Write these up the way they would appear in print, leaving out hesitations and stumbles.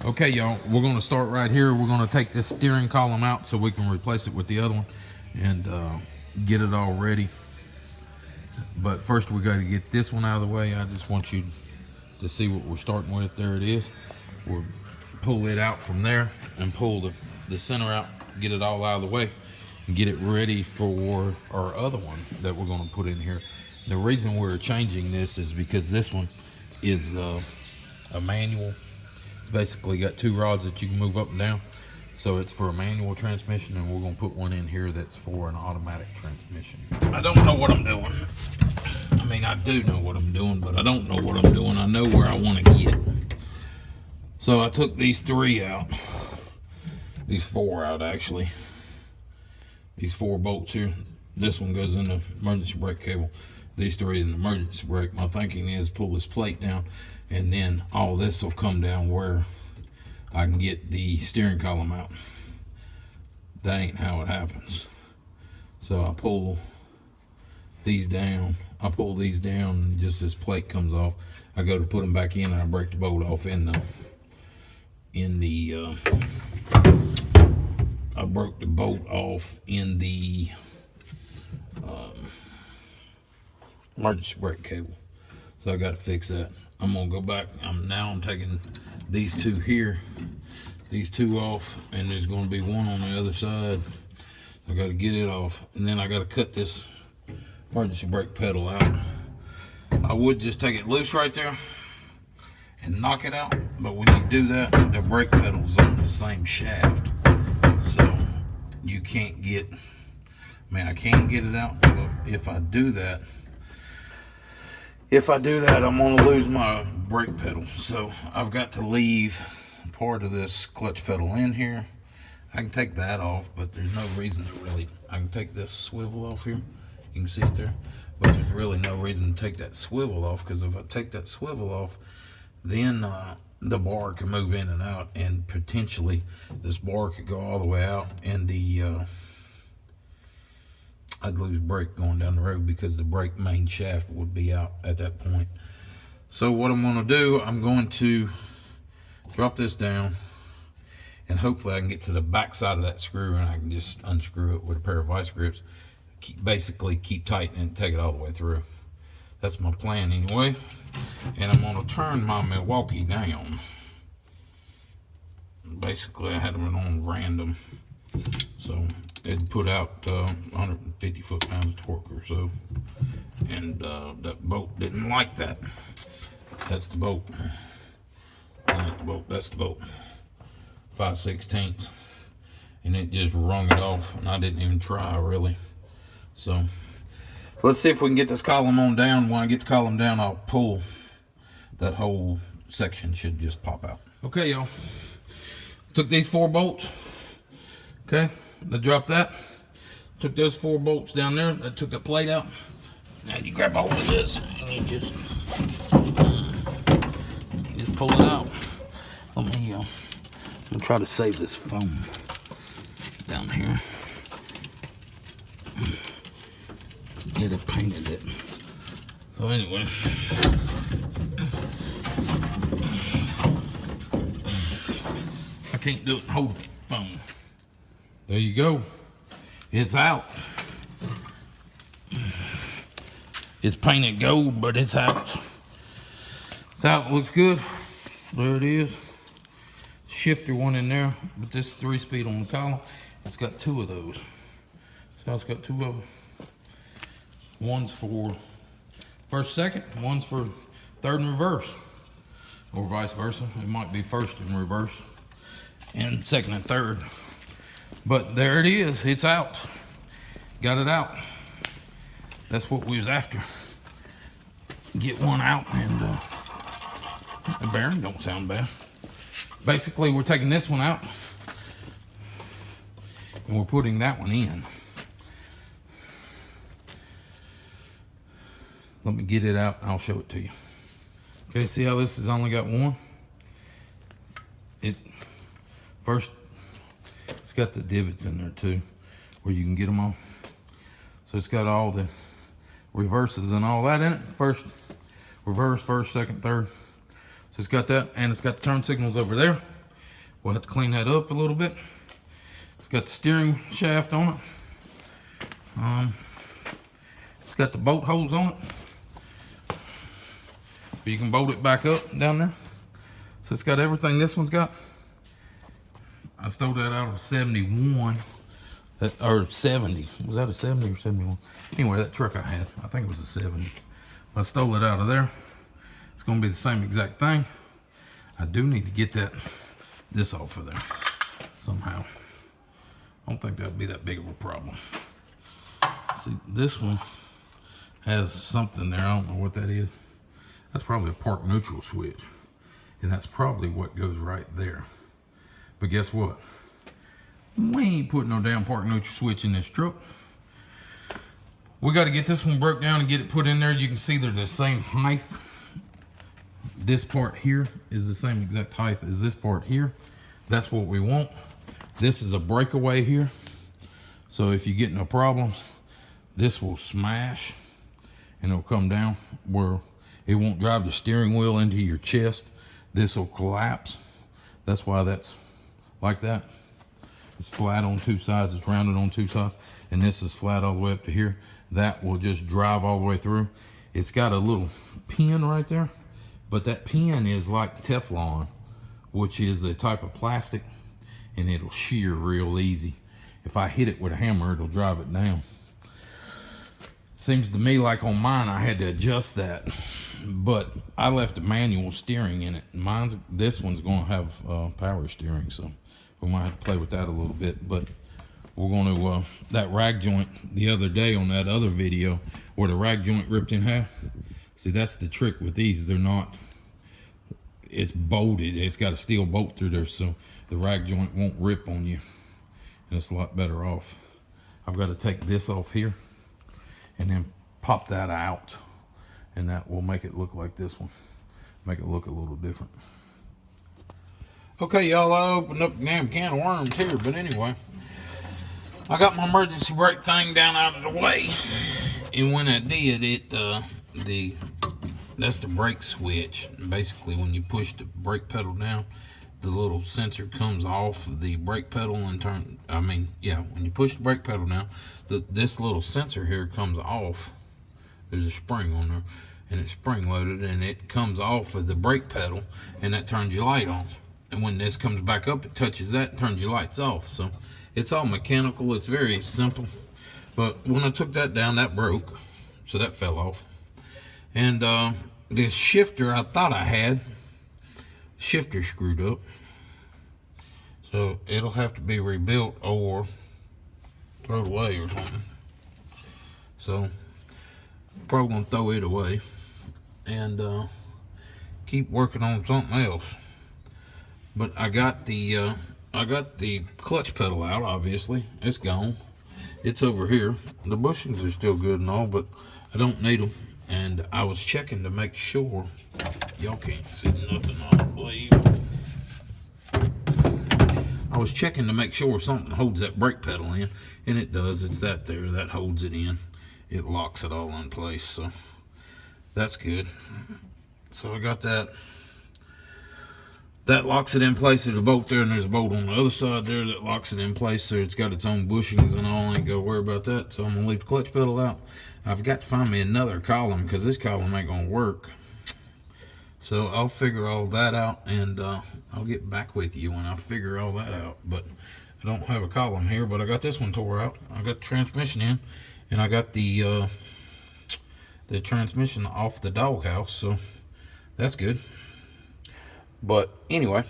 Okay, y'all, we're going to start right here. We're going to take this steering column out so we can replace it with the other one and get it all ready. But first we got to get this one out of the way. I just want you to see what we're starting with. There it is. We'll pull it out from there and pull the center out, get it all out of the way, and get it ready for our other one that we're going to put in here. The reason we're changing this is because this one is a manual. It's basically got two rods that you can move up and down. So it's for a manual transmission, and we're going to put one in here that's for an automatic transmission. I don't know what I'm doing. I mean, I do know what I'm doing, but I don't know what I'm doing. I know where I want to get. So I took these three out. These four out, actually. These four bolts here. This one goes in the emergency brake cable. These three in the emergency brake. My thinking is pull this plate down, and then all this will come down where I can get the steering column out. That ain't how it happens. So I pull these down. I pull these down, and just this plate comes off. I go to put them back in, and I break the bolt off I broke the bolt off in the emergency brake cable. So I got to fix that. I'm gonna go back. I'm taking these two here, these two off, and there's gonna be one on the other side. I got to get it off, and then I got to cut this emergency brake pedal out. I would just take it loose right there and knock it out, but when you do that, the brake pedal's on the same shaft, so you can't get. I mean, I can get it out, but if I do that, I'm gonna lose my brake pedal. So I've got to leave part of this clutch pedal in here. I can take that off, but there's no reason to really. I can take this swivel off here. You can see it there, but there's really no reason to take that swivel off, because if I take that swivel off, then the bar can move in and out, and potentially this bar could go all the way out, and I'd lose brake going down the road, because the brake main shaft would be out at that point. So what I'm going to do, I'm going to drop this down, and hopefully I can get to the back side of that screw, and I can just unscrew it with a pair of vice grips. Basically keep tight and take it all the way through. That's my plan anyway. And I'm going to turn my Milwaukee down. Basically I had them on random, so it put out 150 foot-pounds of torque or so, and that bolt didn't like that. That's the bolt. That's the bolt. 5/16, and it just wrung it off, and I didn't even try really. So let's see if we can get this column on down. When I get the column down, I'll pull. That whole section should just pop out. Okay, y'all. Took these four bolts. Okay, I dropped that. Took those four bolts down there. I took the plate out. Now you grab hold of this and you just pull it out. Let me I'm try to save this foam down here. It had painted it. So anyway, I can't do it and hold the phone. There you go. It's out. It's painted gold, but it's out. It's out. Looks good. There it is. Shifter one in there, but this 3-speed on the column. It's got two of those. So it's got two of them. One's for first, second. One's for third and reverse, or vice versa. It might be first and reverse, and second and third. But there it is. It's out. Got it out. That's what we was after. Get one out, and the bearing don't sound bad. Basically, we're taking this one out, and we're putting that one in. Let me get it out and I'll show it to you. Okay, see how this has only got one? It's got the divots in there too, where you can get them on. So it's got all the reverses and all that in it. First, reverse, first, second, third. So it's got that, and it's got the turn signals over there. We'll have to clean that up a little bit. It's got the steering shaft on it. It's got the bolt holes on it. But you can bolt it back up down there. So it's got everything this one's got. I stole that out of a 71. Or 70. Was that a 70 or 71? Anyway, that truck I had, I think it was a 70. I stole it out of there. It's going to be the same exact thing. I do need to get this off of there somehow. I don't think that would be that big of a problem. See, this one has something there. I don't know what that is. That's probably a park neutral switch. And that's probably what goes right there. But guess what? We ain't putting no damn park neutral switch in this truck. We got to get this one broke down and get it put in there. You can see they're the same height. This part here is the same exact height as this part here. That's what we want. This is a breakaway here. So if you get no problems, this will smash and it'll come down where it won't drive the steering wheel into your chest. This will collapse. That's why that's like that. It's flat on two sides, it's rounded on two sides, and this is flat all the way up to here. That will just drive all the way through. It's got a little pin right there, but that pin is like Teflon, which is a type of plastic, and it'll shear real easy. If I hit it with a hammer, it'll drive it down. Seems to me like on mine I had to adjust that, but I left the manual steering in it. This one's going to have power steering, so we might have to play with that a little bit. But we're going to that rag joint the other day on that other video where the rag joint ripped in half. See, that's the trick with these. They're not, it's bolted. It's got a steel bolt through there, so the rag joint won't rip on you, and it's a lot better off. I've got to take this off here and then pop that out, and that will make it look like this one, make it look a little different. Okay, y'all, I opened up a damn can of worms here, but anyway, I got my emergency brake thing down out of the way, and when I did it, that's the brake switch. Basically, when you push the brake pedal down, the little sensor comes off the brake pedal and when you push the brake pedal down, this little sensor here comes off. There's a spring on there, and it's spring loaded, and it comes off of the brake pedal, and that turns your light on. And when this comes back up, it touches that and turns your lights off. So it's all mechanical. It's very simple. But when I took that down, that broke. So that fell off. And this shifter I thought I had, shifter screwed up. So it'll have to be rebuilt or thrown away or something. So probably gonna throw it away and keep working on something else. But I got the clutch pedal out. Obviously, it's gone. It's over here. The bushings are still good and all, but I don't need them. And I was checking to make sure. Y'all can't see nothing, I believe. I was checking to make sure something holds that brake pedal in, and it does. It's that there that holds it in. It locks it all in place, so that's good. So I got that. That locks it in place. There's a bolt there, and there's a bolt on the other side there that locks it in place. So it's got its own bushings and all. I ain't got to worry about that. So I'm going to leave the clutch pedal out. I've got to find me another column because this column ain't going to work. So I'll figure all that out, and I'll get back with you when I figure all that out. But I don't have a column here, but I got this one tore out. I got the transmission in, and I got the transmission off the doghouse. So that's good. But anyway,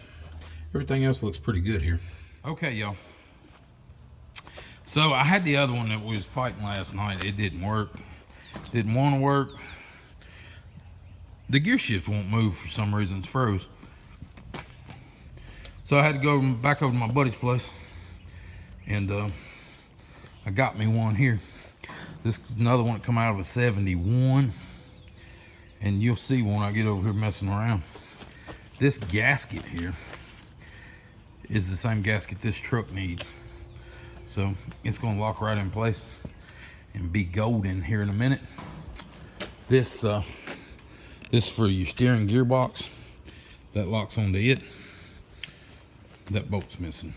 everything else looks pretty good here. Okay, y'all. So I had the other one that we was fighting last night. It didn't work. Didn't want to work. The gear shift won't move for some reason. It's froze. So I had to go back over to my buddy's place. And I got me one here. This is another one that come out of a 71. And you'll see when I get over here messing around. This gasket here is the same gasket this truck needs. So it's going to lock right in place and be golden here in a minute. This for your steering gearbox. That locks onto it. that bolt's missing.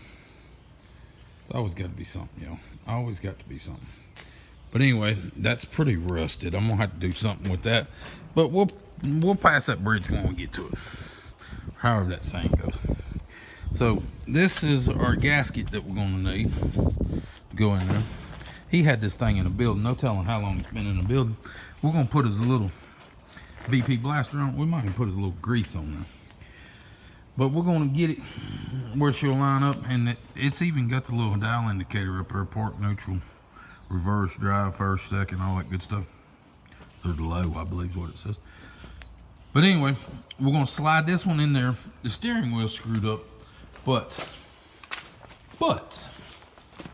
It's always got to be something, yo. Always got to be something. But anyway, that's pretty rusted. I'm gonna have to do something with that. But we'll pass that bridge when we get to it. However that saying goes. So this is our gasket that we're gonna need to go in there. He had this thing in the building. No telling how long it's been in the building. We're gonna put his little BP blaster on. We might even put his little grease on there. But we're gonna get it where she'll line up, and it's even got the little dial indicator up there, park, neutral, reverse, drive, first, second, all that good stuff. Or low, I believe is what it says. But anyway, we're gonna slide this one in there. The steering wheel's screwed up, but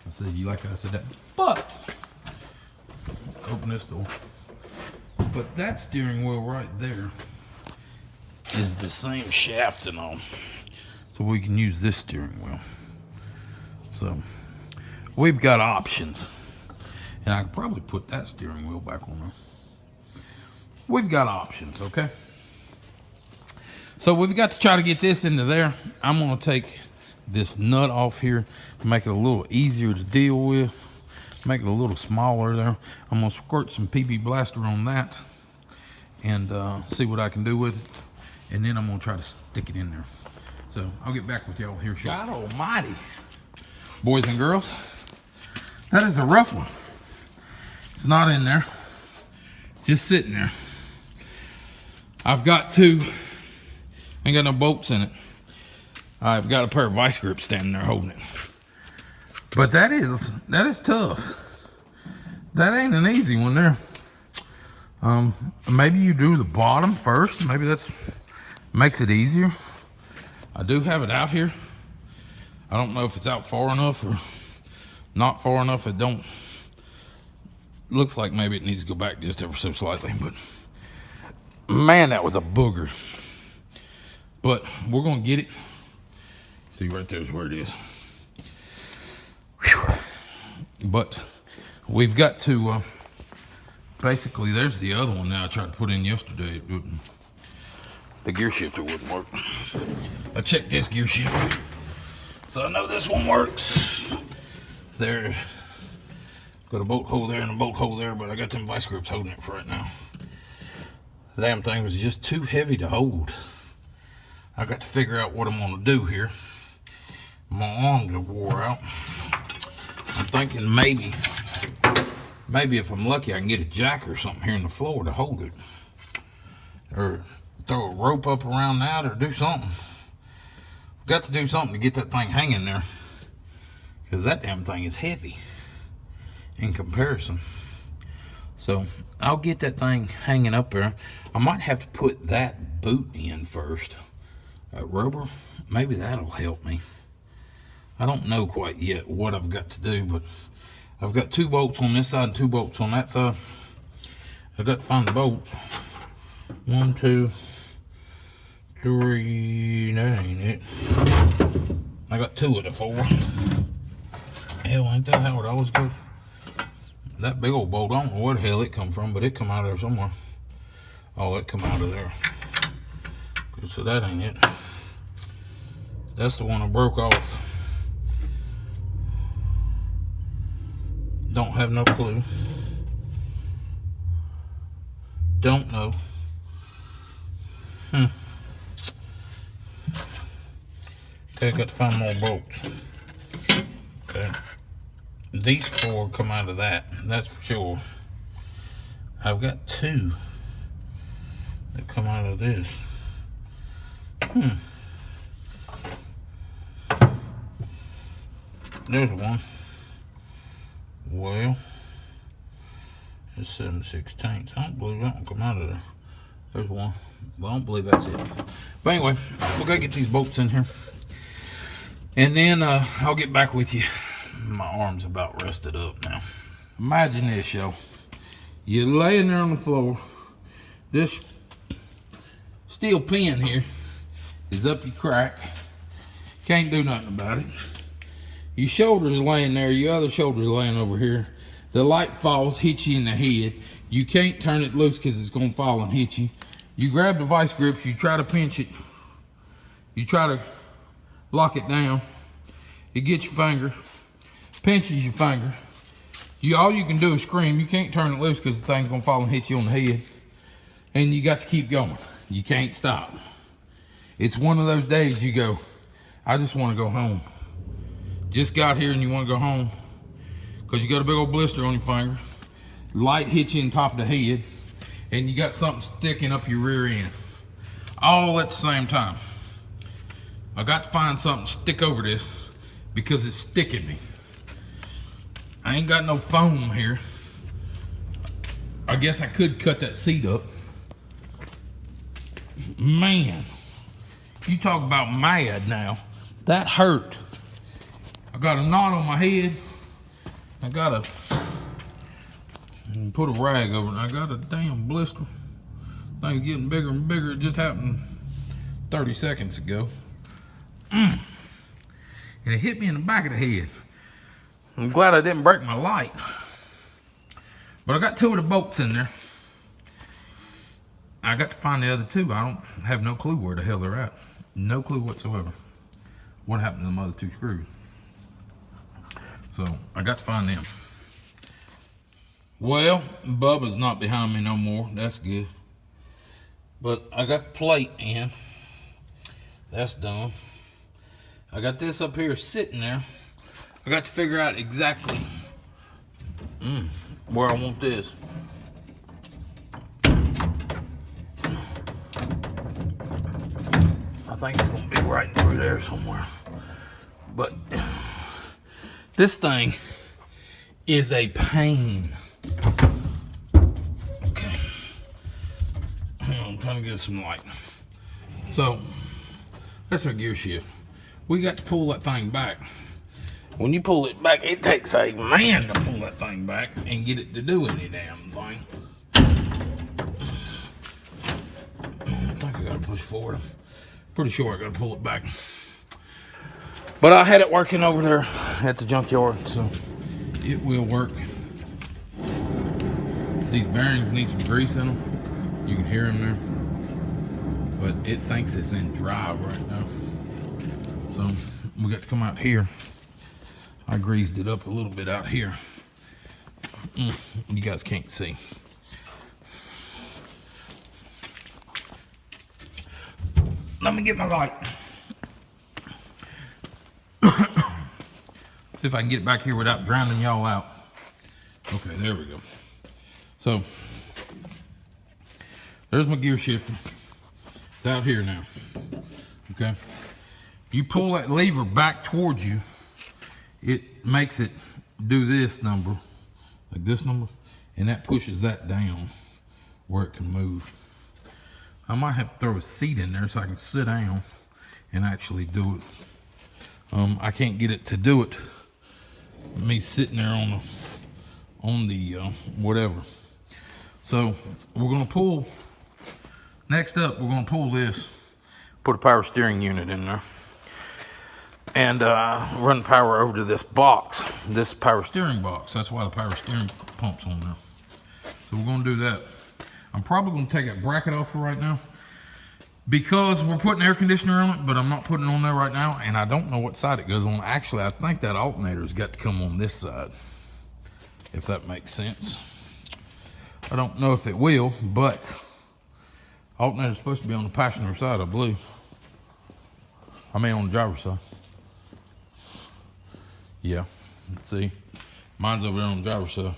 I said, you like how I said that? But open this door. But that steering wheel right there is the same shaft and all, so we can use this steering wheel. So we've got options, and I could probably put that steering wheel back on there. We've got options, okay? So we've got to try to get this into there. I'm gonna take this nut off here to make it a little easier to deal with, make it a little smaller there. I'm gonna squirt some PB blaster on that and see what I can do with it, and then I'm gonna try to stick it in there. So I'll get back with y'all here shortly. God almighty, boys and girls, that is a rough one. It's not in there, it's just sitting there. I've got two, ain't got no bolts in it. I've got a pair of vice grips standing there holding it. But that is tough. That ain't an easy one there. Maybe you do the bottom first. Maybe that's makes it easier. I do have it out here. I don't know if it's out far enough or not far enough. It don't. Looks like maybe it needs to go back just ever so slightly, but man, that was a booger. But we're gonna get it. See, right there's where it is. Whew. But we've got to basically, there's the other one now I tried to put in yesterday. It wouldn't, the gear shifter wouldn't work. I checked this gear shifter, so I know this one works. There, got a bolt hole there and a bolt hole there, but I got them vice grips holding it for right now. The damn thing was just too heavy to hold. I got to figure out what I'm gonna do here. My arms are wore out. I'm thinking maybe if I'm lucky I can get a jack or something here in the floor to hold it. Or throw a rope up around that or do something. Got to do something to get that thing hanging there. Because that damn thing is heavy in comparison. So I'll get that thing hanging up there. I might have to put that boot in first. Rubber, maybe that'll help me. I don't know quite yet what I've got to do, but I've got 2 bolts on this side and 2 bolts on that side. I've got to find the bolts. 1, 2, 3, that ain't it. I got 2 of the 4. Hell, ain't that how it always goes? That big old bolt, I don't know where the hell it come from, but it come out of there somewhere. Oh, it come out of there. Okay, so that ain't it. That's the one I broke off. Don't have no clue. Don't know. Okay, got to find more bolts. Okay. These 4 come out of that, that's for sure. I've got 2 that come out of this. There's one. Well, it's 7/16. I don't believe that one come out of there. There's one. But I don't believe that's it. But anyway, we're gonna get these bolts in here. And then I'll get back with you. My arm's about rusted up now. Imagine this, yo. You're laying there on the floor. This steel pin here is up your crack. Can't do nothing about it. Your shoulder's laying there, your other shoulder's laying over here. The light falls, hits you in the head. You can't turn it loose because it's gonna fall and hit you. You grab the vice grips, you try to pinch it. You try to lock it down. It gets your finger, pinches your finger. All you can do is scream. You can't turn it loose because the thing's gonna fall and hit you on the head. And you got to keep going. You can't stop. It's one of those days you go, I just want to go home. Just got here and you want to go home because you got a big old blister on your finger. Light hits you in top of the head and you got something sticking up your rear end. All at the same time. I got to find something to stick over this because it's sticking me. I ain't got no foam here. I guess I could cut that seat up. Man, you talk about mad now. That hurt. I got a knot on my head. I got put a rag over it. I got a damn blister. Thing's getting bigger and bigger. It just happened 30 seconds ago. And it hit me in the back of the head. I'm glad I didn't break my light. But I got 2 of the bolts in there. I got to find the other 2. I don't have no clue where the hell they're at. No clue whatsoever. What happened to them other 2 screws? So I got to find them. Well, Bubba's not behind me no more. That's good. But I got the plate in. That's done. I got this up here sitting there. I got to figure out exactly where I want this. I think it's gonna be right through there somewhere. But this thing is a pain. Okay. Hang on, I'm trying to get some light. So that's our gear shift. We got to pull that thing back. When you pull it back, it takes a man to pull that thing back and get it to do any damn thing. I think I gotta push forward. I'm pretty sure I gotta pull it back. But I had it working over there at the junkyard, so it will work. These bearings need some grease in them. You can hear them there. But it thinks it's in drive right now. So we got to come out here. I greased it up a little bit out here. You guys can't see. Let me get my light. See if I can get it back here without drowning y'all out. Okay, there we go. So, there's my gear shifter. It's out here now. Okay. If you pull that lever back towards you, it makes it do this number, like this number, and that pushes that down where it can move. I might have to throw a seat in there so I can sit down and actually do it. I can't get it to do it. Me sitting there on the whatever. So we're gonna pull. Next up, we're gonna pull this. Put a power steering unit in there. And run power over to this box, this power steering box. That's why the power steering pump's on there. So we're gonna do that. I'm probably gonna take that bracket off for right now because we're putting air conditioner on it, but I'm not putting it on there right now, and I don't know what side it goes on. Actually, I think that alternator's got to come on this side, if that makes sense. I don't know if it will, but alternator's supposed to be on the passenger side, I believe. I mean on the driver's side. Yeah, let's see. Mine's over there on the driver's side.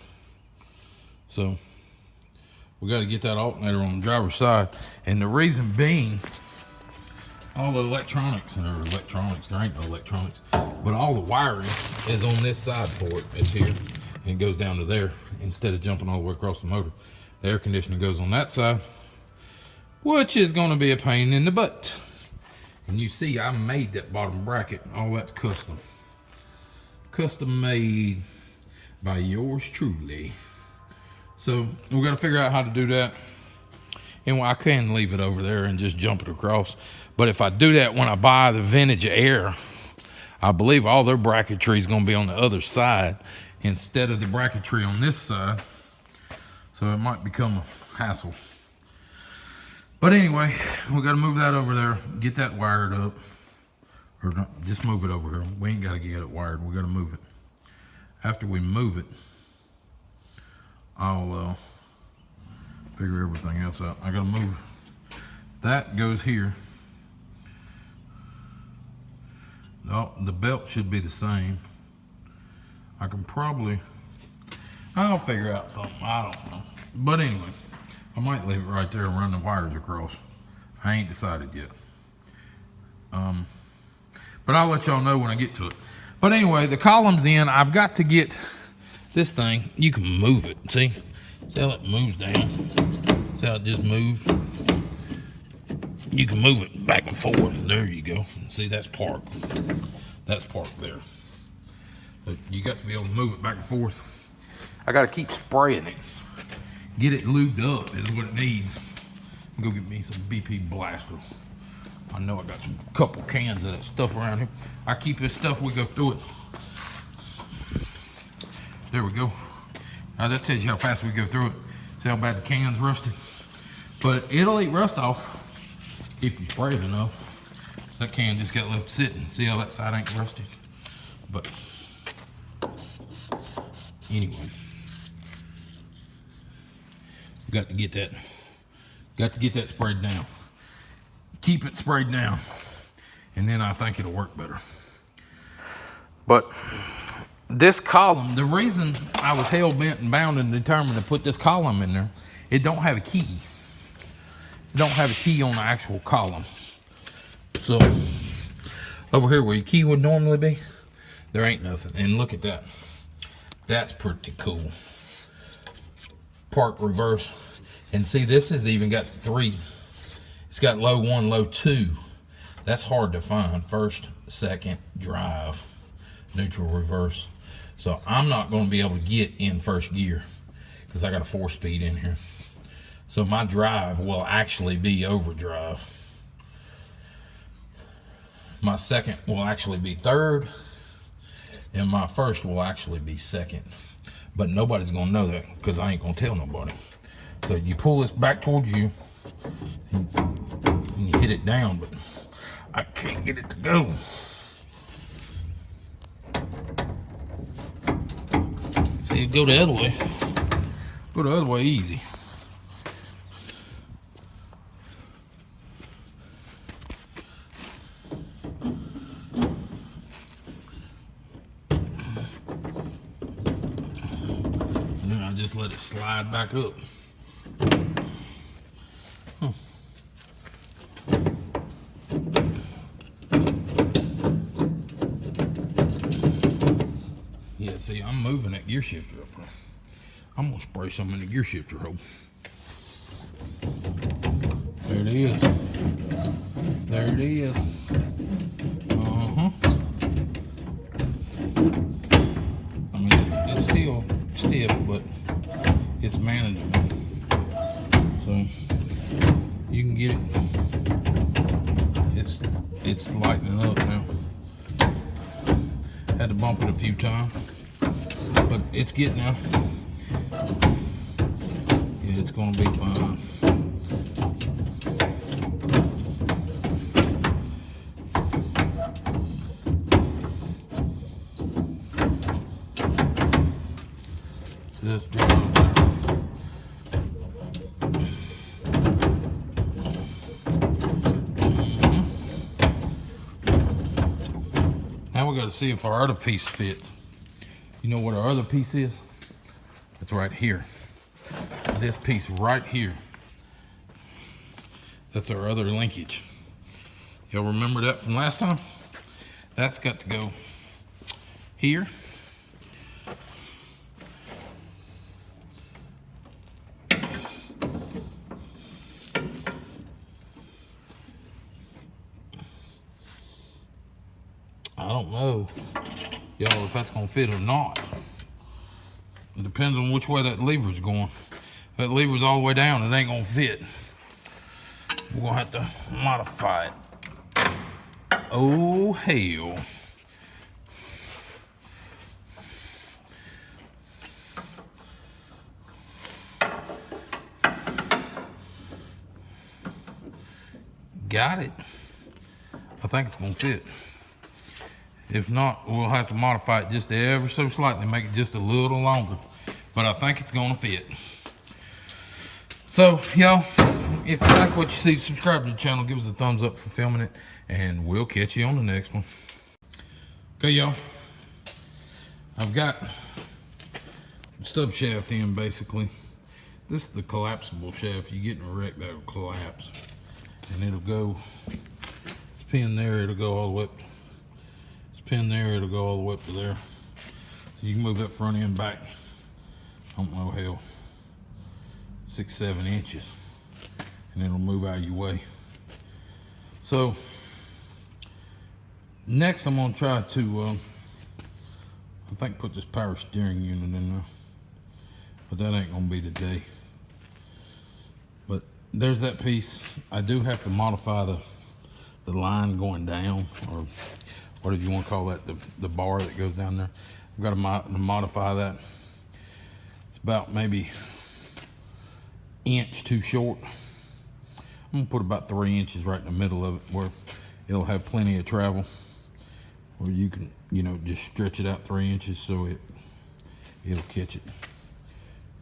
So we got to get that alternator on the driver's side. And the reason being, all the electronics, there ain't no electronics, but all the wiring is on this side for it. It's here, and it goes down to there instead of jumping all the way across the motor. The air conditioning goes on that side, which is going to be a pain in the butt. And you see, I made that bottom bracket. All that's custom. Custom made by yours truly. So we got to figure out how to do that. And I can leave it over there and just jump it across. But if I do that when I buy the vintage Air, I believe all their bracketry is going to be on the other side instead of the bracketry on this side. So it might become a hassle. But anyway, we got to move that over there, get that wired up, Or not, just move it over here. We ain't got to get it wired. We got to move it. After we move it, I'll figure everything else out. I got to move. That goes here. No, the belt should be the same. I can probably, I'll figure out something. I don't know. But anyway, I might leave it right there and run the wires across. I ain't decided yet. But I'll let y'all know when I get to it. But anyway, the column's in. I've got to get this thing. You can move it. See? See how it moves down? See how it just moves? You can move it back and forth. There you go. See, that's parked. That's parked there. But you got to be able to move it back and forth. I got to keep spraying it. Get it lubed up is what it needs. Go get me some BP Blaster. I know I got some couple cans of that stuff around here. I keep this stuff, we go through it. There we go. Now that tells you how fast we go through it. See how bad the can's rusted? But it'll eat rust off if you spray it enough. That can just got left sitting. See how that side ain't rusted? But anyway, got to get that sprayed down. Keep it sprayed down, and then I think it'll work better. But this column, the reason I was hell-bent and bound and determined to put this column in there, it don't have a key. It don't have a key on the actual column. So over here where your key would normally be, there ain't nothing. And look at that. That's pretty cool. Park reverse. And see, this has even got 3. It's got low 1, low 2. That's hard to find. First, second, drive, neutral, reverse. So I'm not going to be able to get in first gear because I got a 4-speed in here. So my drive will actually be overdrive. My second will actually be third, and my first will actually be second. But nobody's going to know that because I ain't going to tell nobody. So you pull this back towards you, and you hit it down, but I can't get it to go. See, go the other way. Go the other way easy. And then I just let it slide back up. Yeah, see, I'm moving that gear shifter up there. I'm gonna spray some in the gear shifter hole. There it is. There it is. I mean, it's still stiff, but it's manageable. So you can get it. It's lightening up now. Had to bump it a few times, but it's getting there. Yeah, it's gonna be fine. Just do it. Now we got to see if our other piece fits. You know what our other piece is? It's right here. This piece right here. That's our other linkage. Y'all remember that from last time? That's got to go here. I don't know, y'all, if that's gonna fit or not. It depends on which way that lever's going. If that lever's all the way down, it ain't gonna fit. We're gonna have to modify it. Oh, hell. Got it. I think it's gonna fit. If not, we'll have to modify it just ever so slightly, make it just a little longer. But I think it's gonna fit. So, y'all, if you like what you see, subscribe to the channel, give us a thumbs up for filming it, and we'll catch you on the next one. Okay, y'all. I've got the stub shaft in, basically. This is the collapsible shaft. You get in a wreck, that'll collapse. And it'll go, this pin there, it'll go all the way up. This pin there, it'll go all the way up to there. So you can move that front end back, I don't know, hell, 6-7 inches. And it'll move out of your way. So, next I'm gonna try to, I think put this power steering unit in there. But that ain't gonna be today. But there's that piece. I do have to modify the line going down, or whatever you want to call that, the bar that goes down there. I've got to modify that. It's about maybe inch too short. I'm gonna put about 3 inches right in the middle of it, where it'll have plenty of travel, where you can, you know, just stretch it out 3 inches so it'll catch it.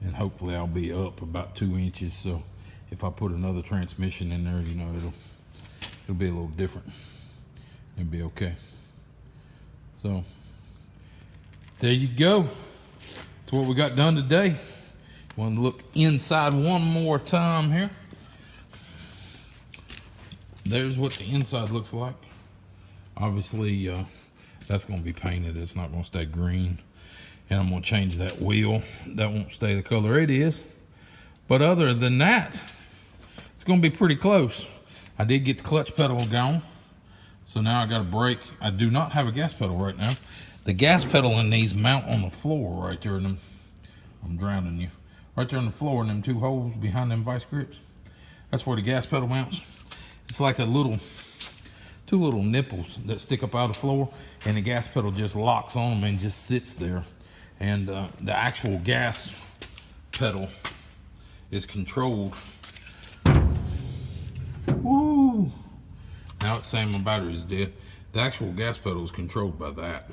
And hopefully I'll be up about 2 inches, so if I put another transmission in there, you know, it'll be a little different. It'll be okay. So there you go. That's what we got done today. Want to look inside one more time here. There's what the inside looks like. Obviously, that's going to be painted. It's not going to stay green. And I'm going to change that wheel. That won't stay the color it is. But other than that, it's going to be pretty close. I did get the clutch pedal gone. So now I got a brake. I do not have a gas pedal right now. The gas pedal in these mount on the floor right there. I'm drowning you. Right there on the floor in them 2 holes behind them vice grips. That's where the gas pedal mounts. It's like a little, 2 little nipples that stick up out of the floor, and the gas pedal just locks on them and just sits there. And the actual gas pedal is controlled. Woo! Now it's saying my battery's dead. The actual gas pedal is controlled by that.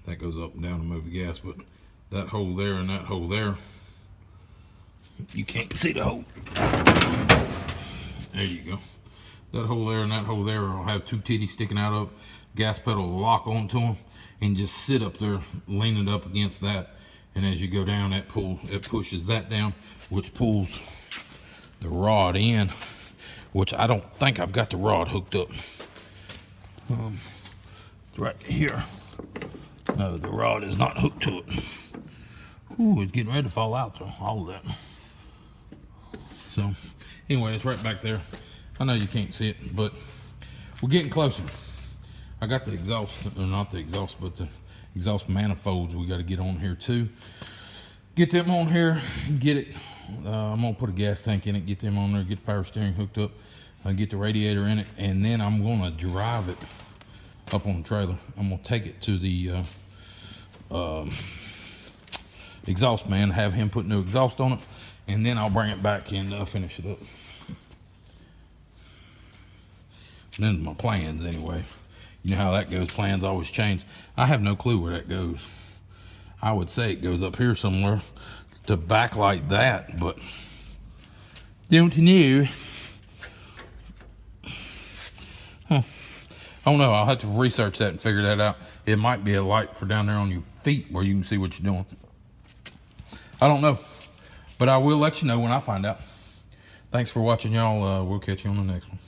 That goes up and down to move the gas, but that hole there and that hole there, you can't see the hole. There you go. That hole there and that hole there will have 2 titties sticking out of it. Gas pedal will lock onto them and just sit up there, leaning up against that. And as you go down, it pushes that down, which pulls the rod in, which I don't think I've got the rod hooked up. Right here. No, the rod is not hooked to it. Ooh, it's getting ready to fall out though, all of that. So, anyway, it's right back there. I know you can't see it, but we're getting closer. I got the exhaust, or not the exhaust, but the exhaust manifolds we got to get on here too. Get them on here, get it. I'm gonna put a gas tank in it, get them on there, get the power steering hooked up, get the radiator in it, and then I'm gonna drive it up on the trailer. I'm gonna take it to the exhaust man, have him put new exhaust on it, and then I'll bring it back and finish it up. Then my plans anyway. You know how that goes, plans always change. I have no clue where that goes. I would say it goes up here somewhere to backlight that, but don't know. I don't know, I'll have to research that and figure that out. It might be a light for down there on your feet where you can see what you're doing. I don't know, but I will let you know when I find out. Thanks for watching, y'all. We'll catch you on the next one.